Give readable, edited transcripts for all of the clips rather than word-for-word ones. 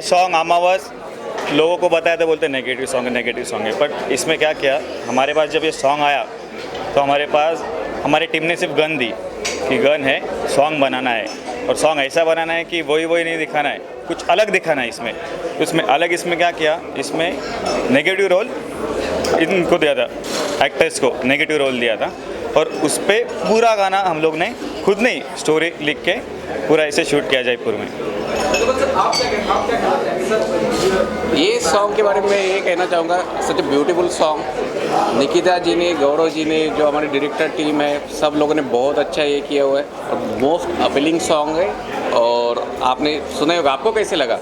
Song अमावस लोगों को बताया तो बोलते नेगेटिव सॉन्ग है, बट इसमें क्या किया, हमारे पास जब ये सॉन्ग आया तो हमारी टीम ने सिर्फ गन दी कि गन है, सॉन्ग बनाना है और सॉन्ग ऐसा बनाना है कि वही नहीं दिखाना है, कुछ अलग दिखाना है इसमें क्या किया, इसमें नेगेटिव रोल इनको दिया था, एक्टर्स को नेगेटिव रोल दिया था और उस पर पूरा गाना हम लोग ने खुद नहीं स्टोरी लिख के पूरा ऐसे शूट किया जयपुर में। ये सॉन्ग के बारे में ये कहना चाहूँगा, सच ए ब्यूटीफुल सॉन्ग। निकिता जी ने, गौरव जी ने, जो हमारी डायरेक्टर टीम है, सब लोगों ने बहुत अच्छा ये किया हुआ है और मोस्ट अपीलिंग सॉन्ग है। और आपने सुना होगा, आपको कैसे लगा?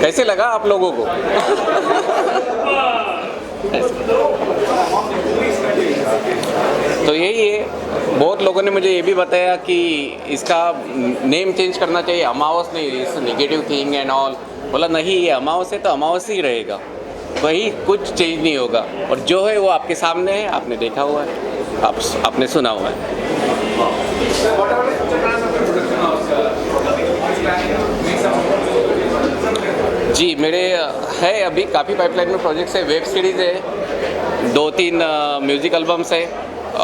कैसे लगा आप लोगों को? तो यही है, बहुत लोगों ने मुझे ये भी बताया कि इसका नेम चेंज करना चाहिए, अमावस नहीं, इस नेगेटिव थिंग एंड ऑल। बोला नहीं, ये अमावस है तो अमावस ही रहेगा, वही कुछ चेंज नहीं होगा। और जो है वो आपके सामने है, आपने देखा हुआ है, आपने सुना हुआ है। जी, मेरे है अभी काफ़ी पाइपलाइन में प्रोजेक्ट्स है, वेब सीरीज़ है, 2-3 म्यूज़िक एल्बम्स है,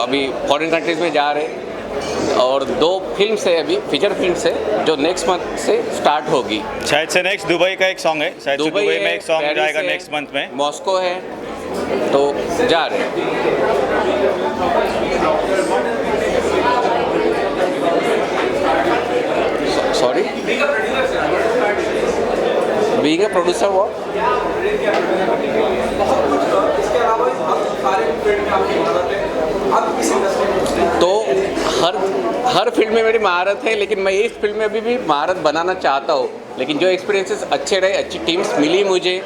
अभी फॉरेन कंट्रीज़ में जा रहे हैं और 2 फिल्म्स है, अभी फीचर फिल्म्स है जो नेक्स्ट मंथ से स्टार्ट होगी। शायद से नेक्स्ट दुबई का एक सॉन्ग है, शायद दुबई में एक सॉन्ग जाएगा नेक्स्ट मंथ में, मॉस्को है, तो जा रहे हैं। सॉरी, बीइंग ए प्रोड्यूसर वो तो हर फील्ड में मेरी महारत है, लेकिन मैं इस फील्ड में भी महारत बनाना चाहता हूँ। लेकिन जो एक्सपीरियंसेस अच्छे रहे, अच्छी टीम्स मिली मुझे,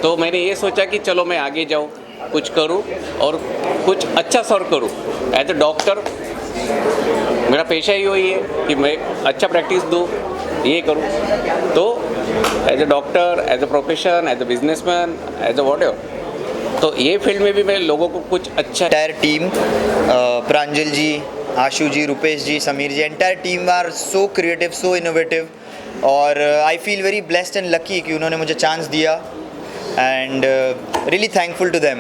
तो मैंने ये सोचा कि चलो मैं आगे जाऊँ, कुछ करूँ और कुछ अच्छा सर्व करूँ। एज ए डॉक्टर मेरा पेशा ही वही है कि मैं अच्छा प्रैक्टिस दूँ, ये करूँ। तो as a doctor, as a profession, as a businessman, as a whatever, तो ये फील्ड में भी मैं लोगों को कुछ अच्छा। Entire team, Pranjal ji, Ashu ji, Rupesh ji, Sameer ji, entire team are so creative, so innovative और I feel very blessed and lucky कि उन्होंने मुझे चांस दिया and really thankful to them.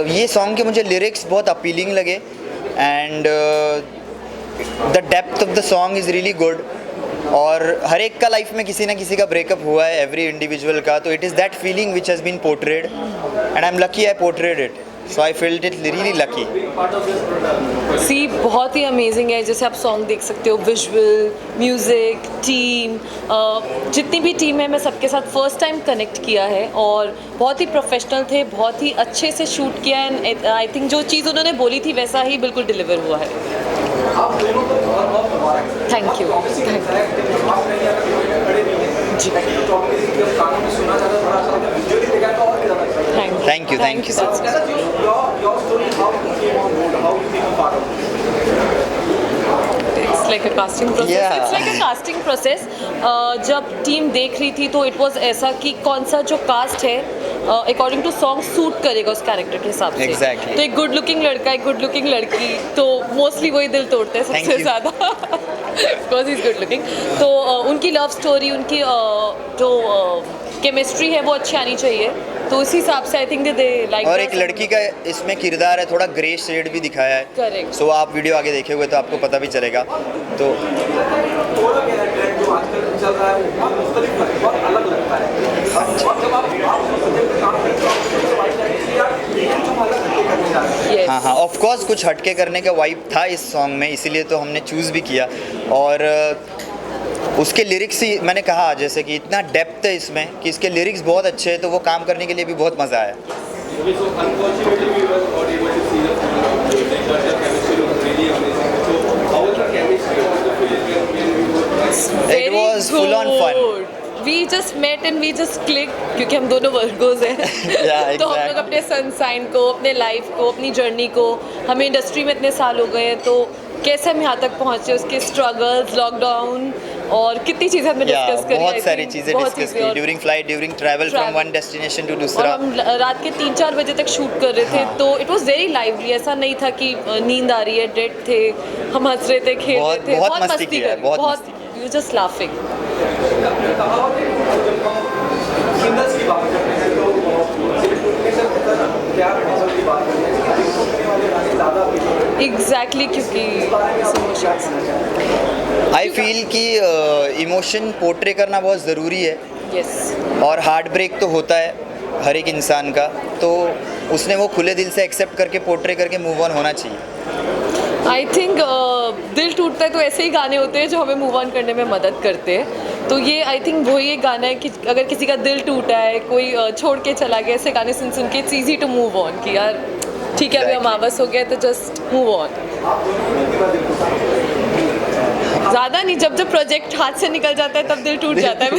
ये सॉन्ग के मुझे लिरिक्स बहुत अपीलिंग लगे and the depth of the song is really good. और हर एक का लाइफ में किसी ना किसी का ब्रेकअप हुआ है, एवरी इंडिविजुअल का, तो it is that feeling which has been portrayed and I am lucky I portrayed it, so I felt it really lucky. See बहुत ही अमेजिंग है, जैसे आप सॉन्ग देख सकते हो, विजुअल, म्यूज़िक, टीम, जितनी भी टीम है मैं सबके साथ फर्स्ट टाइम कनेक्ट किया है और बहुत ही प्रोफेशनल थे, बहुत ही अच्छे से शूट किया एंड आई थिंक जो चीज़ उन्होंने बोली थी वैसा ही बिल्कुल डिलीवर हुआ है। Thank you. Thank you It's like a casting process. Yeah. It's like a casting process. जब टीम देख रही थी तो इट वाज ऐसा कि कौन सा जो कास्ट है अकॉर्डिंग टू सॉन्ग सूट करेगा उस कैरेक्टर के हिसाब से। Exactly. तो एक गुड लुकिंग लड़का, एक गुड लुकिंग लड़की, तो मोस्टली वही दिल तोड़ते हैं सबसे ज़्यादा, because he is good looking. तो उनकी लव स्टोरी, उनकी जो केमिस्ट्री है वो अच्छी आनी चाहिए, तो उस हिसाब से आई थिंक दे लाइक। और एक लड़की का इसमें किरदार है, थोड़ा ग्रे शेड भी दिखाया है। करेक्ट। सो आप वीडियो आगे देखे हुए तो आपको पता भी चलेगा। तो हाँ, ऑफ कोर्स कुछ हटके करने का वाइब था इस सॉन्ग में, इसीलिए तो हमने चूज़ भी किया। और उसके लिरिक्स ही मैंने कहा, जैसे कि इतना डेप्थ है इसमें कि इसके लिरिक्स बहुत अच्छे हैं, तो वो काम करने के लिए भी बहुत मज़ा आया। It was full on fun. We just met and we just clicked क्योंकि हम दोनों वर्गोज हैं। Yeah, तो हम लोग अपने सनसाइन को, अपने लाइफ को, अपनी जर्नी को, हमें इंडस्ट्री में इतने साल हो गए हैं, तो कैसे हम यहाँ तक पहुँचे, उसके स्ट्रगल्स, लॉकडाउन और कितनी चीज़ें हमने डिस्कस करी। बहुत सारी चीज़ें डिस्कस की during flight, during travel from one destination to और दूसरा। हम रात के 3-4 बजे तक शूट कर रहे थे, तो इट वाज वेरी लाइवली। ऐसा नहीं था कि नींद आ रही है, डेड थे, हम हंस रहे थे, खेल रहे थे, बहुत मस्ती की है, करी, बहुत बहुत मस्ती यू जस्ट लाफिंग। सिंगल्स की बात करते हैं तो क्या की बात करते हैं ज़्यादा एग्जैक्टली, क्योंकि आई फील कि इमोशन पोर्ट्रे करना बहुत ज़रूरी है, यस। और हार्ट ब्रेक तो होता है हर एक इंसान का, तो उसने वो खुले दिल से एक्सेप्ट करके पोर्ट्रे करके मूव ऑन होना चाहिए। आई थिंक दिल टूटता है तो ऐसे ही गाने होते हैं जो हमें मूव ऑन करने में मदद करते हैं। तो ये आई थिंक वही एक गाना है कि अगर किसी का दिल टूटा है, कोई छोड़ के चला गया, ऐसे गाने सुन सुन के it's easy to move on कि यार ठीक है, अभी हम वापस हो गए तो जस्ट मूव ऑन। ज़्यादा नहीं, जब जब प्रोजेक्ट हाथ से निकल जाता है तब दिल टूट जाता है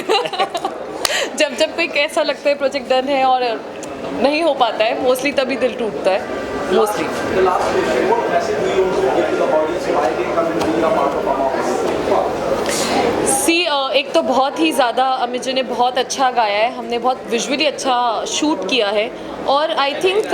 जब जब कोई ऐसा लगता है प्रोजेक्ट डन है और नहीं हो पाता है, मोस्टली तभी दिल टूटता है, मोस्टली। एक तो बहुत ही ज़्यादा अमित ने बहुत अच्छा गाया है, हमने बहुत विजुअली अच्छा शूट किया है, और आई थिंक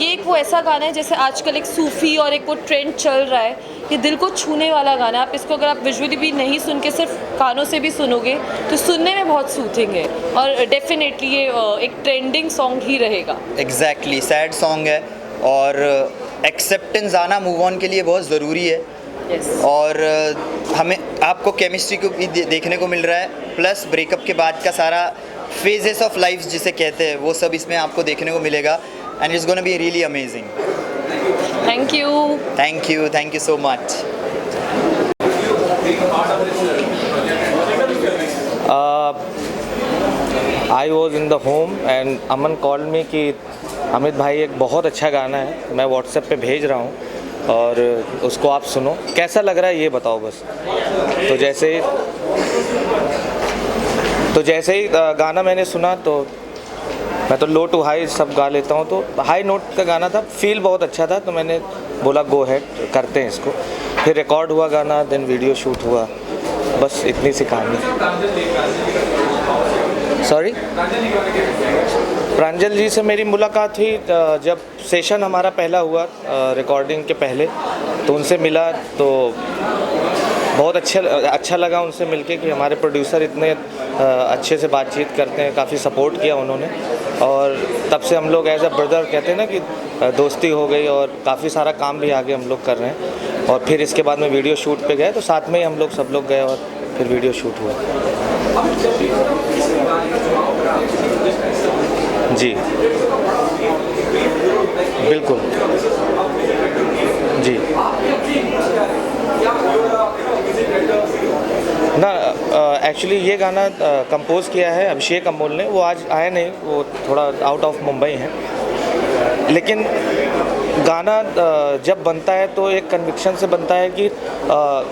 ये एक वो ऐसा गाना है जैसे आजकल एक सूफ़ी और एक वो ट्रेंड चल रहा है, ये दिल को छूने वाला गाना। आप इसको अगर आप विजुअली भी नहीं सुन के सिर्फ कानों से भी सुनोगे तो सुनने में बहुत सूथिंग है, और डेफिनेटली ये एक ट्रेंडिंग सॉन्ग ही रहेगा। एग्जैक्टली, सैड सॉन्ग है, और एक्सेप्टेंस आना मूव ऑन के लिए बहुत ज़रूरी है। Yes. और हमें आपको केमिस्ट्री को भी देखने को मिल रहा है, प्लस ब्रेकअप के बाद का सारा फेजेस ऑफ लाइफ जिसे कहते हैं वो सब इसमें आपको देखने को मिलेगा, and it's gonna be really amazing. Thank you. Thank you so much. I was in the home and Aman call मी कि अमित भाई एक बहुत अच्छा गाना है, मैं व्हाट्सएप पे भेज रहा हूँ और उसको आप सुनो, कैसा लग रहा है ये बताओ बस। तो जैसे ही गाना मैंने सुना तो मैं तो लो टू हाई सब गा लेता हूँ, तो हाई नोट का गाना था, फील बहुत अच्छा था, तो मैंने बोला गो हेड करते हैं इसको। फिर रिकॉर्ड हुआ गाना, देन वीडियो शूट हुआ, बस इतनी सी कहानी। सॉरी, प्रांजल जी से मेरी मुलाकात हुई जब सेशन हमारा पहला हुआ रिकॉर्डिंग के पहले, तो उनसे मिला तो बहुत अच्छा लगा उनसे मिलके कि हमारे प्रोड्यूसर इतने अच्छे से बातचीत करते हैं, काफ़ी सपोर्ट किया उन्होंने, और तब से हम लोग एज अ ब्रदर कहते हैं ना कि दोस्ती हो गई, और काफ़ी सारा काम भी आगे हम लोग कर रहे हैं। और फिर इसके बाद में वीडियो शूट पे गए तो साथ में ही हम लोग सब लोग गए और फिर वीडियो शूट हुआ। जी बिल्कुल जी ना, एक्चुअली ये गाना कंपोज़ किया है अभिषेक अमोल ने, वो आज आया नहीं, वो थोड़ा आउट ऑफ मुंबई हैं, लेकिन गाना जब बनता है तो एक कन्विक्शन से बनता है कि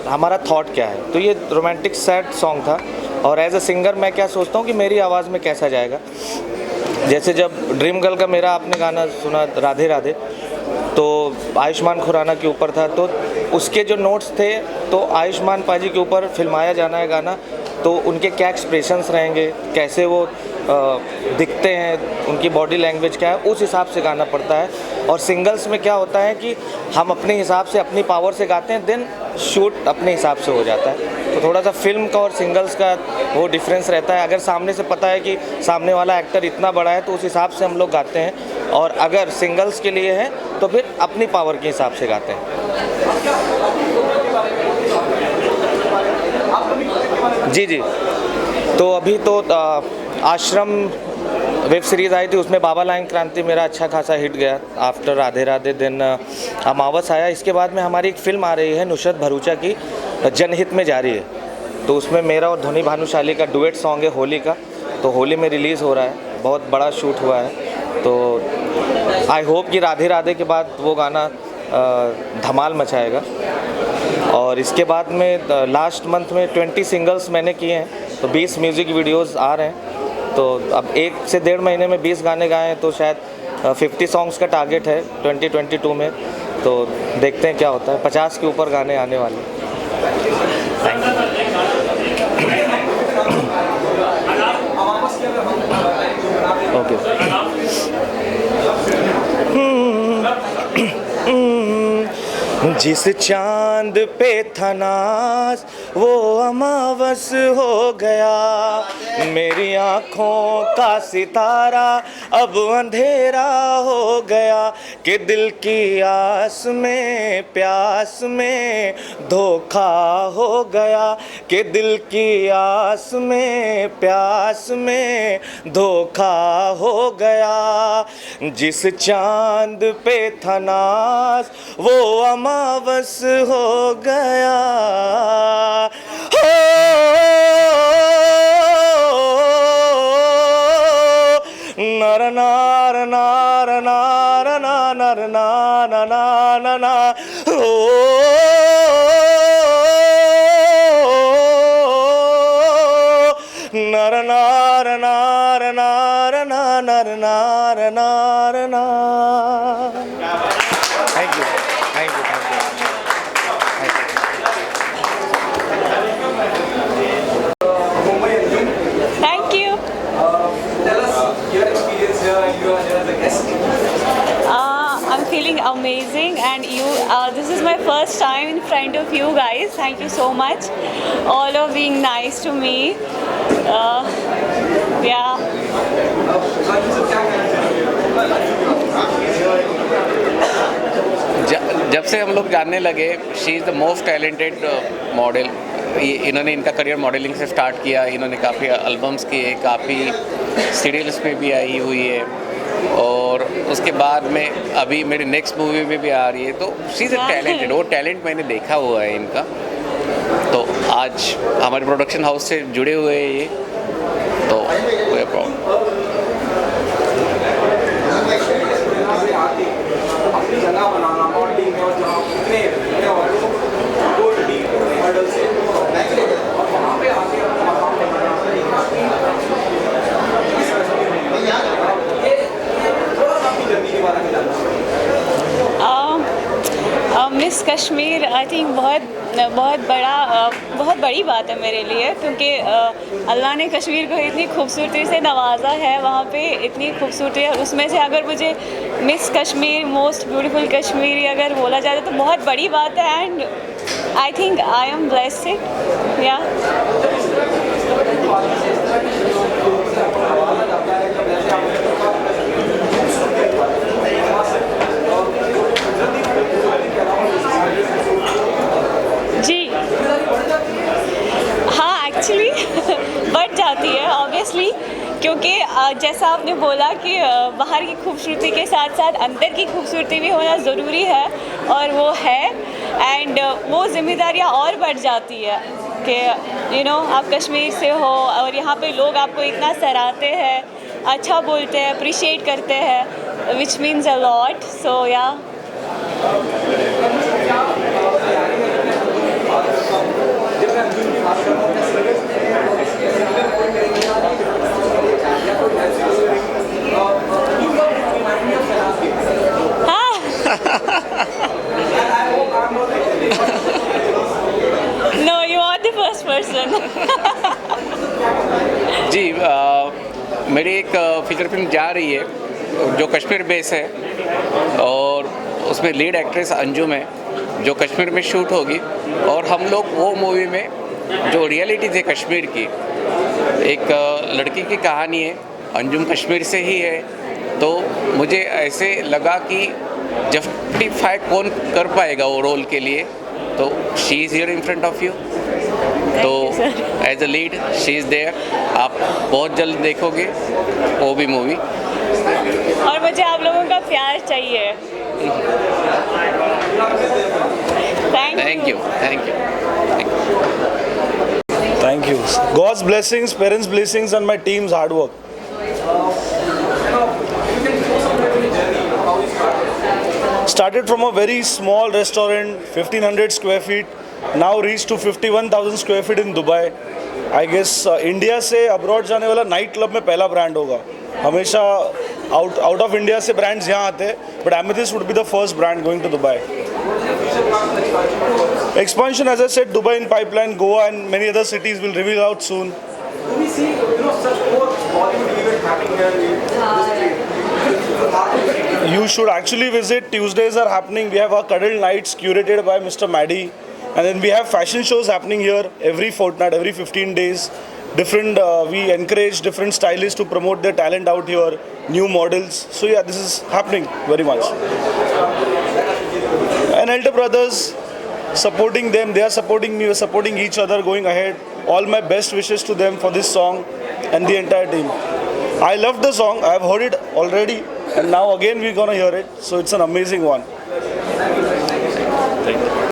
हमारा थॉट क्या है। तो ये रोमांटिक सैड सॉन्ग था, और एज अ सिंगर मैं क्या सोचता हूँ कि मेरी आवाज़ में कैसा जाएगा। जैसे जब ड्रीम गर्ल का मेरा आपने गाना सुना राधे राधे, तो आयुष्मान खुराना के ऊपर था, तो उसके जो नोट्स थे तो आयुष्मान पाजी के ऊपर फिल्माया जाना है गाना, तो उनके क्या एक्सप्रेशंस रहेंगे, कैसे वो दिखते हैं, उनकी बॉडी लैंग्वेज क्या है, उस हिसाब से गाना पड़ता है। और सिंगल्स में क्या होता है कि हम अपने हिसाब से अपनी पावर से गाते हैं, देन शूट अपने हिसाब से हो जाता है। तो थोड़ा सा फिल्म का और सिंगल्स का वो डिफरेंस रहता है। अगर सामने से पता है कि सामने वाला एक्टर इतना बड़ा है तो उस हिसाब से हम लोग गाते हैं, और अगर सिंगल्स के लिए है तो फिर अपनी पावर के हिसाब से गाते हैं। जी, तो अभी तो आश्रम वेब सीरीज़ आई थी, उसमें बाबा लाइन क्रांति मेरा अच्छा खासा हिट गया आफ्टर राधे राधे, दिन अमावस आया। इसके बाद में हमारी एक फ़िल्म आ रही है नुसरत भरूचा की, जनहित में जारी है, तो उसमें मेरा और ध्वनि भानुशाली का डुएट सॉन्ग है होली का, तो होली में रिलीज़ हो रहा है, बहुत बड़ा शूट हुआ है। तो आई होप कि राधे राधे के बाद वो गाना धमाल मचाएगा। और इसके बाद में लास्ट मंथ में 20 सिंगल्स मैंने किए हैं, तो 20 म्यूज़िक वीडियोस आ रहे हैं, तो अब 1 से 1.5 महीने में 20 गाने गाए हैं, तो शायद 50 सॉन्ग्स का टारगेट है 2022 में। तो देखते हैं क्या होता है। 50 के ऊपर गाने आने वाले। ओके। जिस चांद पे था नाज वो अमावस हो गया, मेरी आँखों का सितारा अब अंधेरा हो गया, कि दिल की आस में प्यास में धोखा हो गया, कि दिल की आस में प्यास में धोखा हो गया। जिस चांद पे था नाज वो अमावस हो गया। हो नर नार नार नार नार नार नार नार हो नर नार नार नार नार नार नार नार। Thank you, thank you, thank you. Thank you. Tell us your experience here and you are here as a guest. I'm feeling amazing, and this is my first time in front of you guys. Thank you so much, all of being nice to me. Yeah. जब से हम लोग जानने लगे, she is the most talented model. इन्होंने इनका career modelling से start किया, इन्होंने काफ़ी एल्बम्स किए, काफ़ी सीरियल्स में भी आई हुई है, और उसके बाद में अभी मेरी नेक्स्ट मूवी में भी आ रही है। तो शी इज़ अ टैलेंटेड, वो टैलेंट मैंने देखा हुआ है इनका। तो आज हमारे प्रोडक्शन हाउस से जुड़े हुए हैं ये, तो कोई प्रॉब्लम। अपनी जगह बनाना मॉडलिंग में, और जहाँ इतने और डीप मॉडल से और वहाँ पे आके अपना मकाम बनाना, ये थोड़ा सा अपनी जर्नी के बारे में जानना। मिस कश्मीर आई थिंक बहुत बड़ी बात है मेरे लिए, क्योंकि अल्लाह ने कश्मीर को इतनी खूबसूरती से नवाजा है, वहाँ पे इतनी खूबसूरती है। उसमें से अगर मुझे miss Kashmir, most beautiful Kashmiri अगर बोला जाए तो बहुत बड़ी बात है, and I think I am blessed. या जी हाँ, एक्चुअली बढ़ जाती है ऑब्वियसली, क्योंकि जैसा आपने बोला कि बाहर की खूबसूरती के साथ साथ अंदर की खूबसूरती भी होना ज़रूरी है, और वो है, एंड वो जिम्मेदारियाँ और बढ़ जाती है कि आप कश्मीर से हो और यहाँ पे लोग आपको इतना सराहते हैं, अच्छा बोलते हैं, अप्रिशिएट करते हैं, विच मीन्स अ लॉट। सो या No, you are the first person. जी, मेरी एक फीचर फिल्म जा रही है जो कश्मीर बेस है, और उसमें लीड एक्ट्रेस अंजुम है जो कश्मीर में शूट होगी, और हम लोग वो मूवी में जो रियलिटी है कश्मीर की, एक लड़की की कहानी है, अंजुम कश्मीर से ही है। तो मुझे ऐसे लगा कि जस्टिफाई कौन कर पाएगा वो रोल के लिए, तो she is here in front of you. तो as a lead she is there, आप बहुत जल्द देखोगे वो भी मूवी, और मुझे आप लोगों का प्यार चाहिए। Thank you, thank you. Thank you. God's blessings, parents' blessings, and my team's hard work. Started from a very small restaurant, 1500 square feet, now reached to 51,000 square feet in Dubai. I guess India से abroad जाने वाला night club में पहला brand होगा। हमेशा out of India से brands यहाँ आते हैं, but Amethyst would be the first brand going to Dubai. Expansion, as I said, Dubai in pipeline, Goa and many other cities will reveal out soon. Do we see, such more Bollywood event happening here in this You should actually visit. Tuesdays are happening. We have our Cuddle Nights curated by Mr. Maddie. And then we have fashion shows happening here every fortnight, every 15 days. We encourage different stylists to promote their talent out here, new models. So yeah, this is happening very much. And Elder Brothers, supporting them, they are supporting me, we are supporting each other going ahead. All my best wishes to them for this song and the entire team. I love the song, I have heard it already, and now again we're gonna hear it, so it's an amazing one.